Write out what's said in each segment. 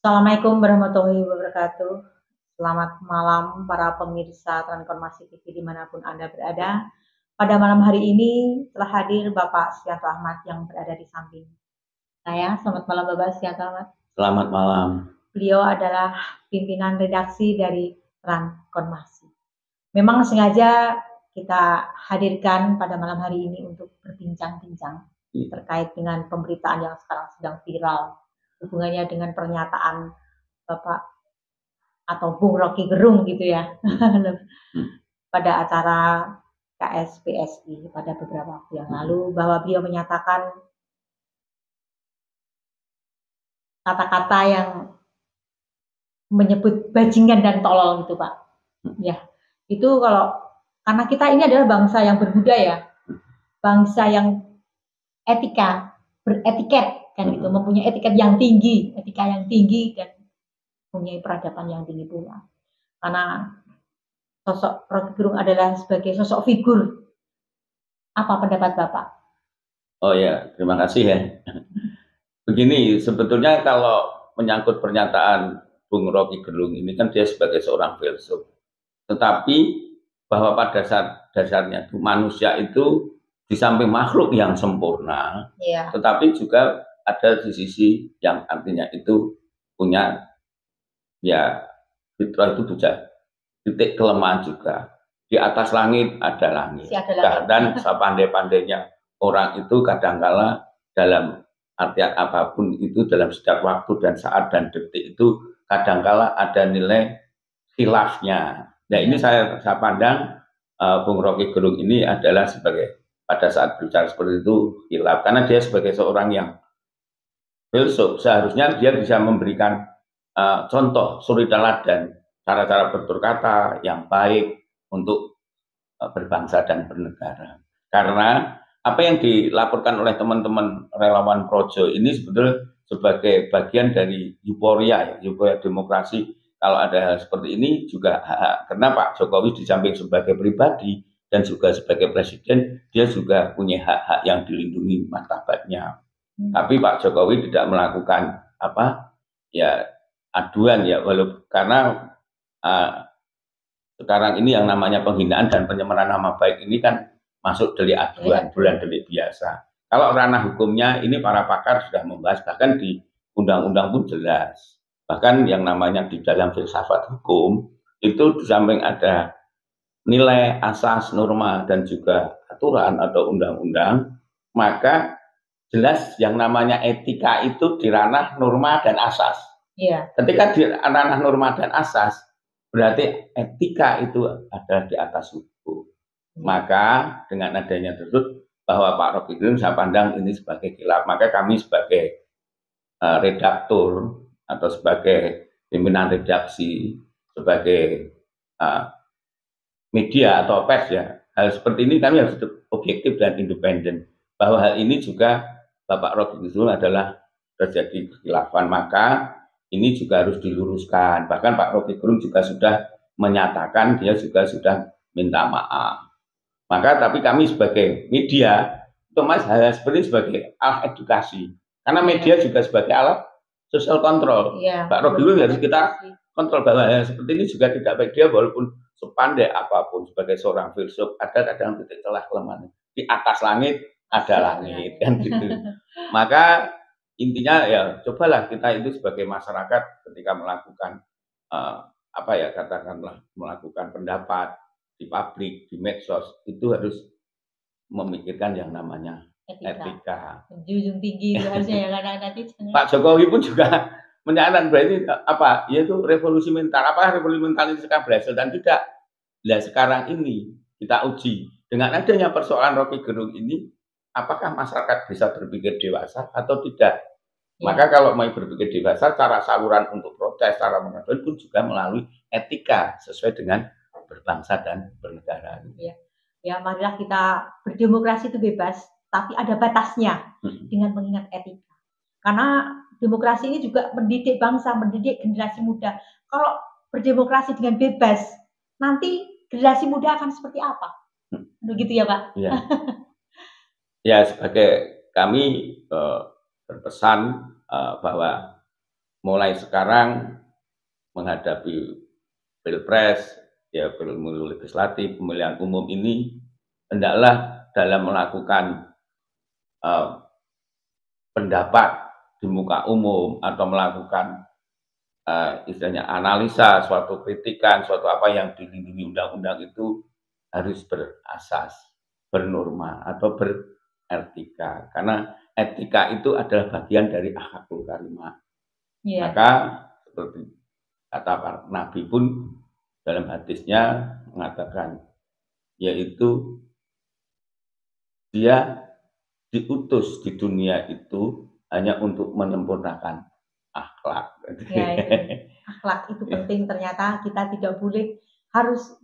Assalamualaikum warahmatullahi wabarakatuh. Selamat malam para pemirsa Transformasi TV dimanapun Anda berada. Pada malam hari ini telah hadir Bapak Setianto Ahmad yang berada di samping saya. Selamat malam Bapak Setianto Ahmad. Selamat malam. Beliau adalah pimpinan redaksi dari Transformasi. Memang sengaja kita hadirkan pada malam hari ini untuk berbincang-bincang terkait dengan pemberitaan yang sekarang sedang viral hubungannya dengan pernyataan Bapak atau Bung Rocky Gerung gitu ya pada acara KSPSI pada beberapa waktu yang lalu, bahwa beliau menyatakan kata-kata yang menyebut bajingan dan tolol gitu Pak. Ya, itu kalau karena kita ini adalah bangsa yang berbudaya, bangsa yang beretiket kan gitu, mempunyai etika yang tinggi dan mempunyai peradaban yang tinggi pula. Karena sosok Rocky Gerung adalah sebagai sosok figur. Apa pendapat Bapak? Oh ya, terima kasih ya. Begini, sebetulnya kalau menyangkut pernyataan Bung Rocky Gerung ini kan dia sebagai seorang filsuf. Tetapi bahwa pada dasarnya itu manusia itu di samping makhluk yang sempurna, tetapi juga ada di sisi yang artinya itu punya ya fitrah itu juga titik kelemahan juga. Di atas langit ada langit. Dan sepandai-pandainya orang itu kadangkala dalam artian apapun itu dalam setiap waktu dan saat dan detik itu kadangkala ada nilai khilafnya. Nah ini saya pandang Bung Rocky Gerung ini adalah sebagai pada saat bicara seperti itu khilaf, karena dia sebagai seorang yang filsuf seharusnya dia bisa memberikan contoh suri teladan cara-cara bertutur kata yang baik untuk berbangsa dan bernegara. Karena apa yang dilaporkan oleh teman-teman relawan Projo ini sebetulnya sebagai bagian dari euforia demokrasi. Kalau ada hal seperti ini juga karena Pak Jokowi di samping sebagai pribadi dan juga sebagai presiden, dia juga punya hak-hak yang dilindungi martabatnya. Tapi Pak Jokowi tidak melakukan ya aduan ya, walaupun karena sekarang ini yang namanya penghinaan dan pencemaran nama baik ini kan masuk delik aduan, bukan delik biasa. Kalau ranah hukumnya ini para pakar sudah membahas, bahkan di undang-undang pun jelas. Bahkan yang namanya di dalam filsafat hukum itu di samping ada nilai, asas, norma dan juga aturan atau undang-undang, maka jelas yang namanya etika itu di ranah norma dan asas. Ketika di ranah norma dan asas, berarti etika itu ada di atas hukum. Maka dengan adanya tersebut bahwa Pak Rocky Gerung saya pandang ini sebagai khilaf, maka kami sebagai redaktur atau sebagai pimpinan redaksi, sebagai media atau pers ya, hal seperti ini kami harus objektif dan independen. Bahwa hal ini juga Bapak Rocky Gerung adalah terjadi kekhilafan, maka ini juga harus diluruskan. Bahkan Pak Rocky Gerung juga sudah menyatakan dia juga sudah minta maaf. Maka tapi kami sebagai media, otomatis hal seperti sebagai alat edukasi. Karena media juga sebagai alat sosial kontrol. Pak Rocky Gerung harus kita kontrol bahwa hal seperti ini juga tidak baik. Dia walaupun sepandai apapun sebagai seorang filsuf, ada kadang titik celah kelemahan. Di atas langit ada langit kan gitu. Maka intinya ya cobalah kita itu sebagai masyarakat ketika melakukan katakanlah melakukan pendapat di publik, di medsos, itu harus memikirkan yang namanya etika. Junjung tinggi itu harusnya ya, karena nanti Pak Jokowi pun juga menyatakan berarti yaitu revolusi mental. Apakah revolusi mental itu sekarang berhasil dan tidak? Nah sekarang ini kita uji dengan adanya persoalan Rocky Gerung ini, apakah masyarakat bisa berpikir dewasa atau tidak? Maka kalau mau berpikir dewasa, cara saluran untuk protes, cara mengadukan pun juga melalui etika sesuai dengan berbangsa dan bernegara. Ya, marilah kita berdemokrasi itu bebas, tapi ada batasnya dengan mengingat etika. Karena demokrasi ini juga mendidik bangsa, mendidik generasi muda. Kalau berdemokrasi dengan bebas, nanti generasi muda akan seperti apa? Begitu ya Pak? Ya, ya sebagai kami berpesan bahwa mulai sekarang menghadapi pilpres, ya pemilu legislatif, pemilihan umum ini, hendaklah dalam melakukan pendapat di muka umum atau melakukan istilahnya analisa suatu kritikan, suatu apa yang dilindungi undang-undang itu harus berasas, bernorma atau beretika. Karena etika itu adalah bagian dari akhlakul karimah. Iya. Maka seperti kata para Nabi pun dalam hadisnya mengatakan, yaitu dia diutus di dunia itu hanya untuk menyempurnakan akhlak. Ya, itu. Akhlak itu penting, ternyata kita tidak boleh,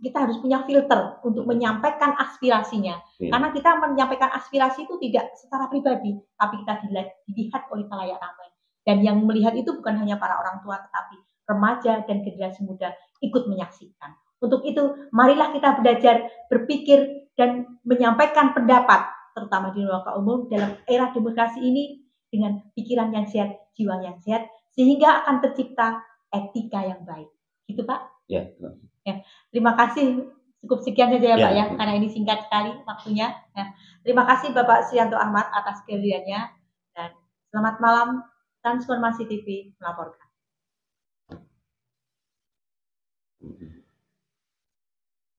kita harus punya filter untuk menyampaikan aspirasinya. Karena kita menyampaikan aspirasi itu tidak secara pribadi, tapi kita dilihat oleh khalayak ramai. Dan yang melihat itu bukan hanya para orang tua, tetapi remaja dan generasi muda ikut menyaksikan. Untuk itu, marilah kita belajar berpikir dan menyampaikan pendapat, terutama di muka umum dalam era demokrasi ini, dengan pikiran yang sehat, jiwa yang sehat, sehingga akan tercipta etika yang baik. Gitu Pak? Ya. Ya. Terima kasih. Cukup sekian saja ya Pak ya, karena ini singkat sekali waktunya. Ya. Terima kasih Bapak Srianto Ahmad atas kehadirannya, dan selamat malam. Transformasi TV melaporkan.